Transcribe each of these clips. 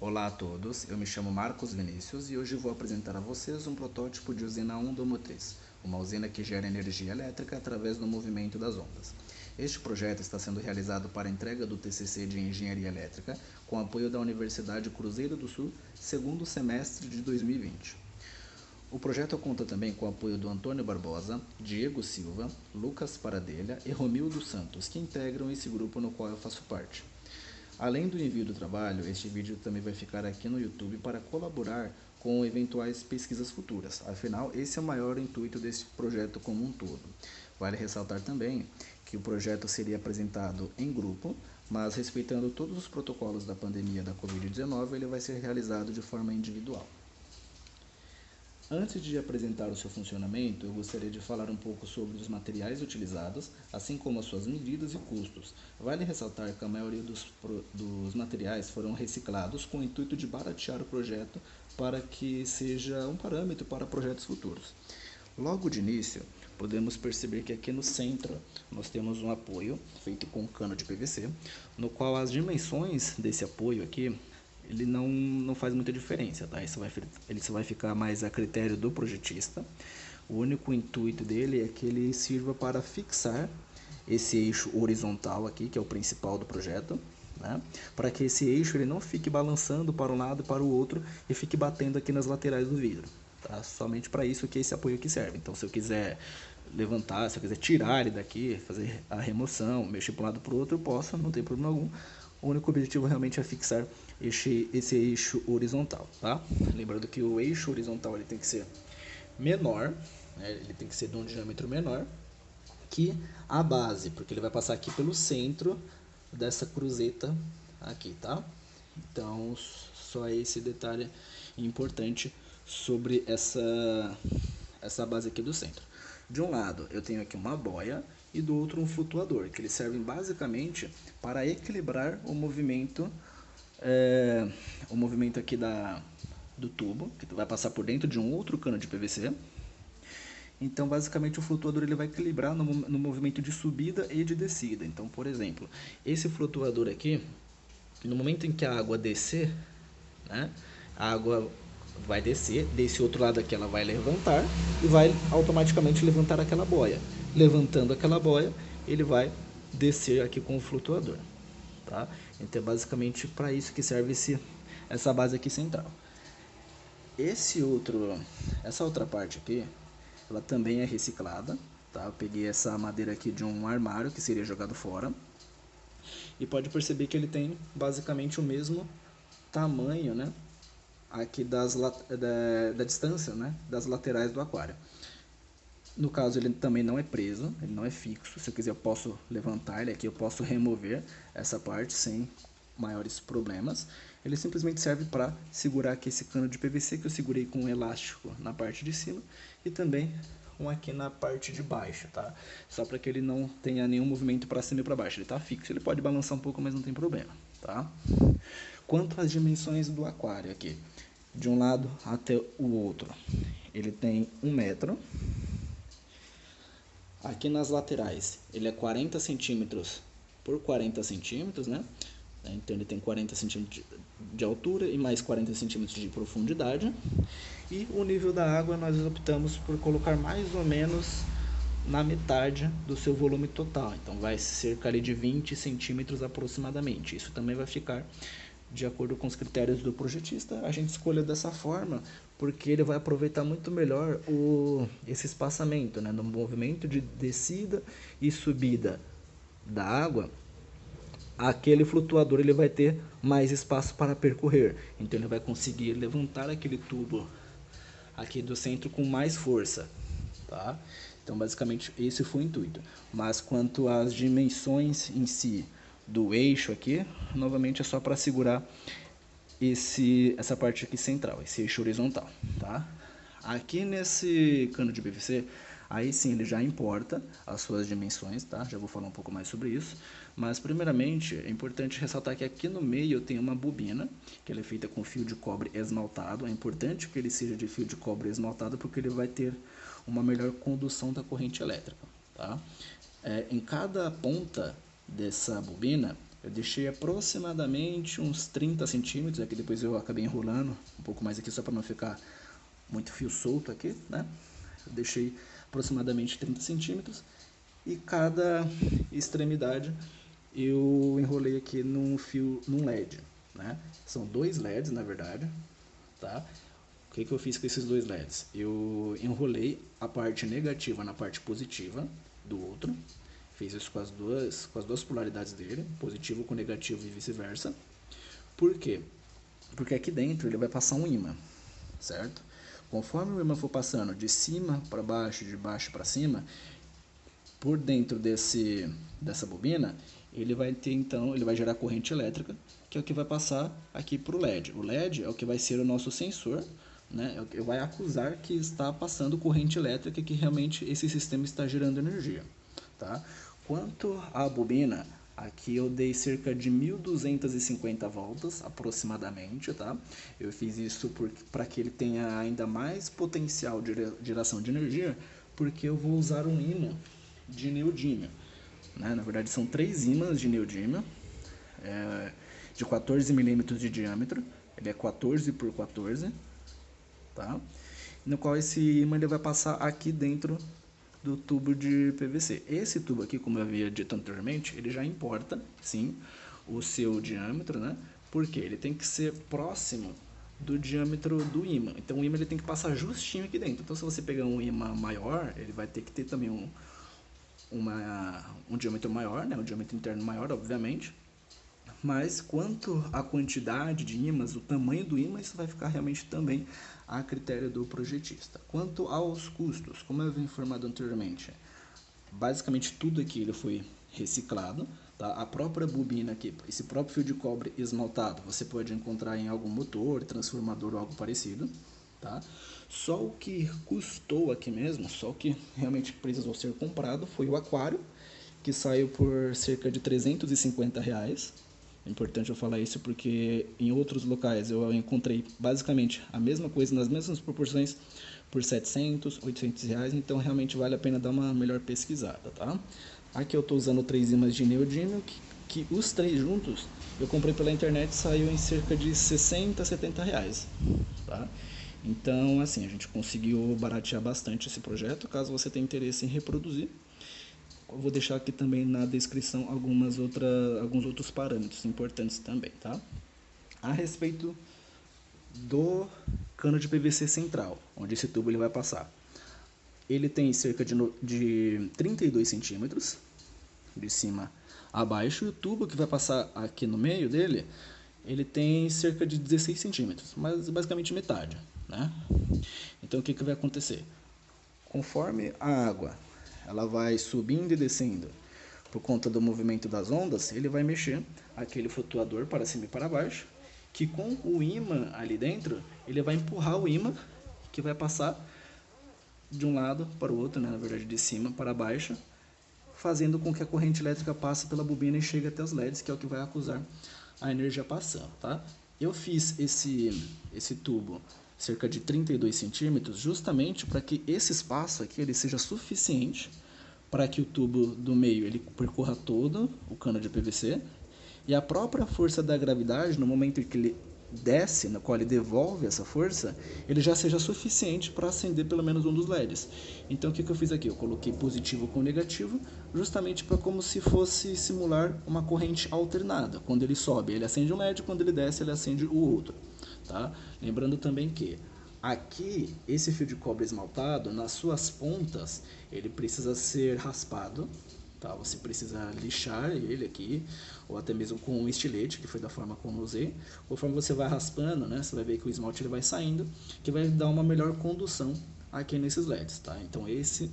Olá a todos, eu me chamo Marcos Vinícius e hoje vou apresentar a vocês um protótipo de usina ondomotriz, uma usina que gera energia elétrica através do movimento das ondas. Este projeto está sendo realizado para a entrega do TCC de Engenharia Elétrica com apoio da Universidade Cruzeiro do Sul, segundo semestre de 2020. O projeto conta também com o apoio do Antônio Barbosa, Diego Silva, Lucas Paradelha e Romildo Santos, que integram esse grupo no qual eu faço parte. Além do envio do trabalho, este vídeo também vai ficar aqui no YouTube para colaborar com eventuais pesquisas futuras. Afinal, esse é o maior intuito desse projeto como um todo. Vale ressaltar também que o projeto seria apresentado em grupo, mas respeitando todos os protocolos da pandemia da Covid-19, ele vai ser realizado de forma individual. Antes de apresentar o seu funcionamento, eu gostaria de falar um pouco sobre os materiais utilizados, assim como as suas medidas e custos. Vale ressaltar que a maioria dos materiais foram reciclados com o intuito de baratear o projeto para que seja um parâmetro para projetos futuros. Logo de início, podemos perceber que aqui no centro nós temos um apoio feito com cano de PVC, no qual as dimensões desse apoio aqui ele não faz muita diferença, tá? Ele só vai ficar mais a critério do projetista. O único intuito dele é que ele sirva para fixar esse eixo horizontal aqui, que é o principal do projeto, né? Para que esse eixo ele não fique balançando para um lado e para o outro e fique batendo aqui nas laterais do vidro, tá? Somente para isso que esse apoio aqui serve. Então, se eu quiser levantar, se eu quiser tirar ele daqui, fazer a remoção, mexer para um lado para o outro, eu posso, não tem problema algum. O único objetivo realmente é fixar esse eixo horizontal, tá? Lembrando que o eixo horizontal ele tem que ser menor, né? Ele tem que ser de um diâmetro menor que a base, porque ele vai passar aqui pelo centro dessa cruzeta aqui, tá? Então, só esse detalhe importante sobre essa base aqui do centro. De um lado eu tenho aqui uma boia e do outro um flutuador, que eles servem basicamente para equilibrar o movimento aqui do tubo, que vai passar por dentro de um outro cano de PVC. Então, basicamente, o flutuador ele vai equilibrar no movimento de subida e de descida. Então, por exemplo, esse flutuador aqui, no momento em que a água descer, né, a água vai descer, desse outro lado aqui ela vai levantar e vai automaticamente levantar aquela boia. Levantando aquela boia, ele vai descer aqui com o flutuador, tá? Então é basicamente para isso que serve essa base aqui central. Essa outra parte aqui, ela também é reciclada, tá? Eu peguei essa madeira aqui de um armário que seria jogado fora e pode perceber que ele tem basicamente o mesmo tamanho, né? Aqui da distância, né, das laterais do aquário. No caso, ele também não é preso, ele não é fixo. Se eu quiser, eu posso levantar ele aqui, eu posso remover essa parte sem maiores problemas. Ele simplesmente serve para segurar aqui esse cano de PVC que eu segurei com um elástico na parte de cima e também um aqui na parte de baixo, tá? Só para que ele não tenha nenhum movimento para cima e para baixo. Ele está fixo, ele pode balançar um pouco, mas não tem problema, tá? Quanto às dimensões do aquário aqui, de um lado até o outro, ele tem 1 metro. Aqui nas laterais, ele é 40 centímetros por 40 centímetros, né? Então ele tem 40 centímetros de altura e mais 40 centímetros de profundidade. E o nível da água nós optamos por colocar mais ou menos na metade do seu volume total. Então vai cerca ali de 20 centímetros aproximadamente. Isso também vai ficar de acordo com os critérios do projetista. A gente escolheu dessa forma porque ele vai aproveitar muito melhor esse espaçamento, né? No movimento de descida e subida da água, aquele flutuador ele vai ter mais espaço para percorrer. Então ele vai conseguir levantar aquele tubo aqui do centro com mais força, tá? Então basicamente esse foi o intuito. Mas quanto às dimensões em si do eixo aqui, novamente é só para segurar essa parte aqui central, esse eixo horizontal, tá? Aqui nesse cano de PVC, aí sim ele já importa as suas dimensões, tá? Já vou falar um pouco mais sobre isso, mas primeiramente é importante ressaltar que aqui no meio tem uma bobina, que ela é feita com fio de cobre esmaltado. É importante que ele seja de fio de cobre esmaltado porque ele vai ter uma melhor condução da corrente elétrica, tá? Em cada ponta dessa bobina Eu deixei aproximadamente uns 30 centímetros, aqui depois eu acabei enrolando um pouco mais aqui só para não ficar muito fio solto aqui, né? Eu deixei aproximadamente 30 centímetros e cada extremidade eu enrolei aqui num LED, né? São 2 LEDs na verdade, tá? O que eu fiz com esses 2 LEDs? Eu enrolei a parte negativa na parte positiva do outro. Fiz isso com as duas polaridades dele, positivo com negativo e vice-versa. Por quê? Porque aqui dentro ele vai passar um ímã, certo? Conforme o ímã for passando de cima para baixo, de baixo para cima, por dentro dessa bobina, ele vai ter então, ele vai gerar corrente elétrica, que é o que vai passar aqui para o LED. O LED é o que vai ser o nosso sensor, né? É o que vai acusar que está passando corrente elétrica, que realmente esse sistema está gerando energia, tá? Quanto à bobina, aqui eu dei cerca de 1250 voltas aproximadamente, tá? Eu fiz isso para que ele tenha ainda mais potencial de geração de energia, porque eu vou usar um ímã de neodímio, né? Na verdade são 3 ímãs de neodímio, de 14 milímetros de diâmetro, ele é 14 por 14, tá? No qual esse ímã ele vai passar aqui dentro do tubo de PVC. Esse tubo aqui, como eu havia dito anteriormente, ele já importa, sim, o seu diâmetro, né? Porque ele tem que ser próximo do diâmetro do ímã. Então o ímã ele tem que passar justinho aqui dentro. Então se você pegar um ímã maior, ele vai ter que ter também um diâmetro maior, né? Um diâmetro interno maior, obviamente. Mas quanto à quantidade de ímãs, o tamanho do ímã, isso vai ficar realmente também a critério do projetista. Quanto aos custos, como eu havia informado anteriormente, basicamente tudo aqui ele foi reciclado, tá? A própria bobina aqui, esse próprio fio de cobre esmaltado, você pode encontrar em algum motor, transformador ou algo parecido, tá? Só o que custou aqui mesmo, só o que realmente precisou ser comprado foi o aquário, que saiu por cerca de R$350. É importante eu falar isso porque em outros locais eu encontrei basicamente a mesma coisa nas mesmas proporções por 700, 800 reais, então realmente vale a pena dar uma melhor pesquisada, tá? Aqui eu estou usando 3 ímãs de neodímio, que os 3 juntos eu comprei pela internet e saiu em cerca de 60, 70 reais, tá? Então assim, a gente conseguiu baratear bastante esse projeto, caso você tenha interesse em reproduzir. Eu vou deixar aqui também na descrição alguns outros parâmetros importantes também, tá? A respeito do cano de PVC central, onde esse tubo ele vai passar. Ele tem cerca de 32 centímetros, de cima a baixo, e o tubo que vai passar aqui no meio dele, ele tem cerca de 16 centímetros, mas basicamente metade, né? Então o que vai acontecer? Conforme a água ela vai subindo e descendo por conta do movimento das ondas, ele vai mexer aquele flutuador para cima e para baixo, que com o ímã ali dentro, ele vai empurrar o ímã, que vai passar de um lado para o outro, né? Na verdade de cima para baixo, fazendo com que a corrente elétrica passe pela bobina e chegue até os LEDs, que é o que vai acusar a energia passando, tá? Eu fiz esse tubo cerca de 32 centímetros, justamente para que esse espaço aqui ele seja suficiente para que o tubo do meio ele percorra todo o cano de PVC, e a própria força da gravidade, no momento em que ele desce, na qual ele devolve essa força, ele já seja suficiente para acender pelo menos um dos LEDs. Então o que eu fiz aqui? Eu coloquei positivo com negativo, justamente para como se fosse simular uma corrente alternada. Quando ele sobe, ele acende um LED, quando ele desce, ele acende o outro. Tá? Lembrando também que aqui, esse fio de cobre esmaltado, nas suas pontas, ele precisa ser raspado, tá? Você precisa lixar ele aqui, ou até mesmo com um estilete, que foi da forma como eu usei. Conforme você vai raspando, né, você vai ver que o esmalte ele vai saindo, que vai dar uma melhor condução aqui nesses LEDs, tá? Então esse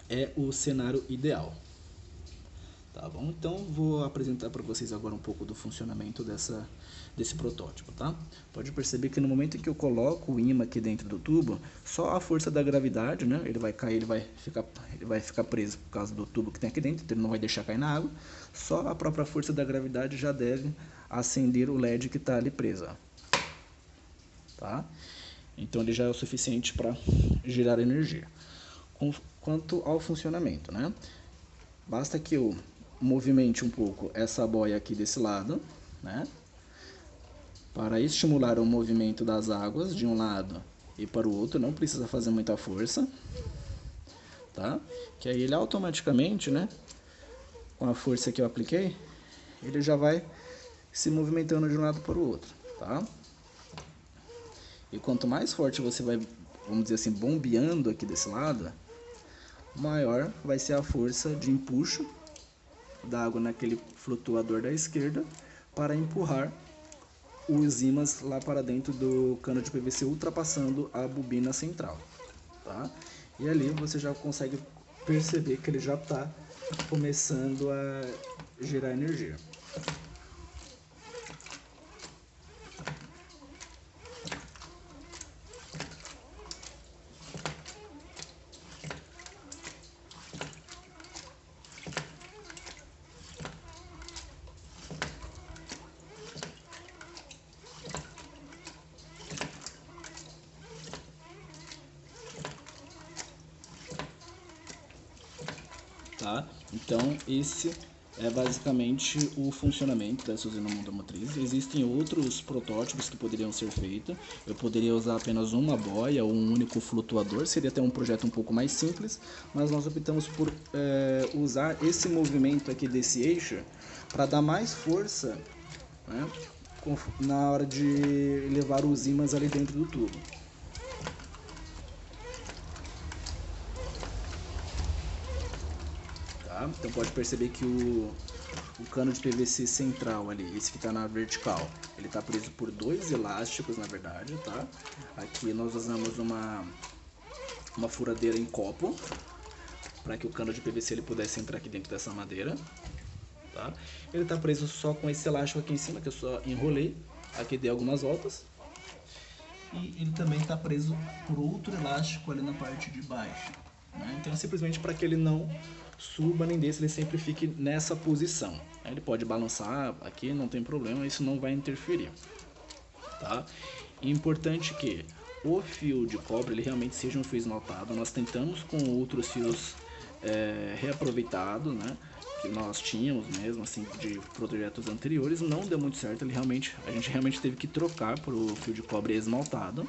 é o cenário ideal. Tá bom? Então vou apresentar para vocês agora um pouco do funcionamento desse protótipo, tá? Pode perceber que no momento em que eu coloco o ímã aqui dentro do tubo, só a força da gravidade, né? Ele vai cair, ele vai ficar preso por causa do tubo que tem aqui dentro, então ele não vai deixar cair na água. Só a própria força da gravidade já deve acender o LED que está ali preso, ó. Tá? Então ele já é o suficiente para gerar energia. Quanto ao funcionamento, né? Basta que eu movimente um pouco essa boia aqui desse lado, né? Para estimular o movimento das águas de um lado e para o outro, não precisa fazer muita força, tá? Que aí ele automaticamente, né, com a força que eu apliquei, ele já vai se movimentando de um lado para o outro, tá? E quanto mais forte você vai, vamos dizer assim, bombeando aqui desse lado, maior vai ser a força de empuxo da água naquele flutuador da esquerda para empurrar os ímãs lá para dentro do cano de PVC, ultrapassando a bobina central, tá? E ali você já consegue perceber que ele já está começando a gerar energia. Tá? Então, esse é basicamente o funcionamento dessa usina monomotriz. Existem outros protótipos que poderiam ser feitos. Eu poderia usar apenas uma boia ou um único flutuador. Seria até um projeto um pouco mais simples, mas nós optamos por usar esse movimento aqui desse eixo para dar mais força, né, na hora de levar os ímãs ali dentro do tubo. Então pode perceber que o cano de PVC central ali, esse que está na vertical, ele está preso por dois elásticos, na verdade, tá? Aqui nós usamos uma furadeira em copo para que o cano de PVC ele pudesse entrar aqui dentro dessa madeira, tá? Ele está preso só com esse elástico aqui em cima, que eu só enrolei, aqui dei algumas voltas. E ele também está preso por outro elástico ali na parte de baixo, né? Então é simplesmente para que ele não suba nem desça, ele sempre fique nessa posição. Ele pode balançar aqui, não tem problema, isso não vai interferir, tá? E importante que o fio de cobre ele realmente seja um fio esmaltado. Nós tentamos com outros fios reaproveitados, né, que nós tínhamos mesmo assim de projetos anteriores, não deu muito certo. A gente realmente teve que trocar para o fio de cobre esmaltado.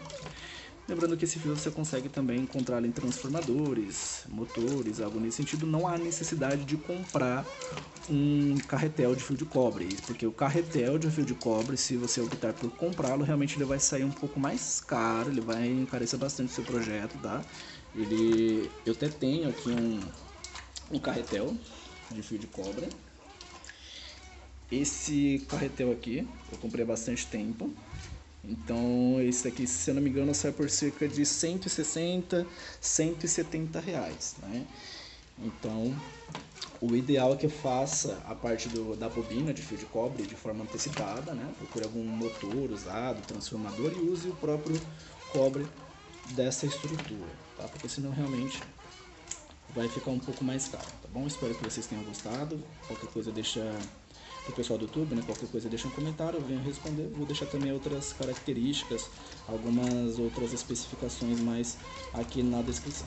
Lembrando que esse fio você consegue também encontrar em transformadores, motores, algo nesse sentido. Não há necessidade de comprar um carretel de fio de cobre, porque o carretel de fio de cobre, se você optar por comprá-lo, realmente ele vai sair um pouco mais caro, ele vai encarecer bastante o seu projeto, tá? Eu até tenho aqui um carretel de fio de cobre. Esse carretel aqui eu comprei há bastante tempo. Então esse aqui, se eu não me engano, sai por cerca de 160, 170 reais, né? Então o ideal é que faça a parte da bobina de fio de cobre de forma antecipada, né? Procure algum motor usado, transformador, e use o próprio cobre dessa estrutura, tá? Porque senão realmente vai ficar um pouco mais caro, tá bom? Espero que vocês tenham gostado. Qualquer coisa deixa pro pessoal do YouTube, né? Qualquer coisa deixa um comentário, eu venho responder. Vou deixar também outras características, algumas outras especificações mais aqui na descrição.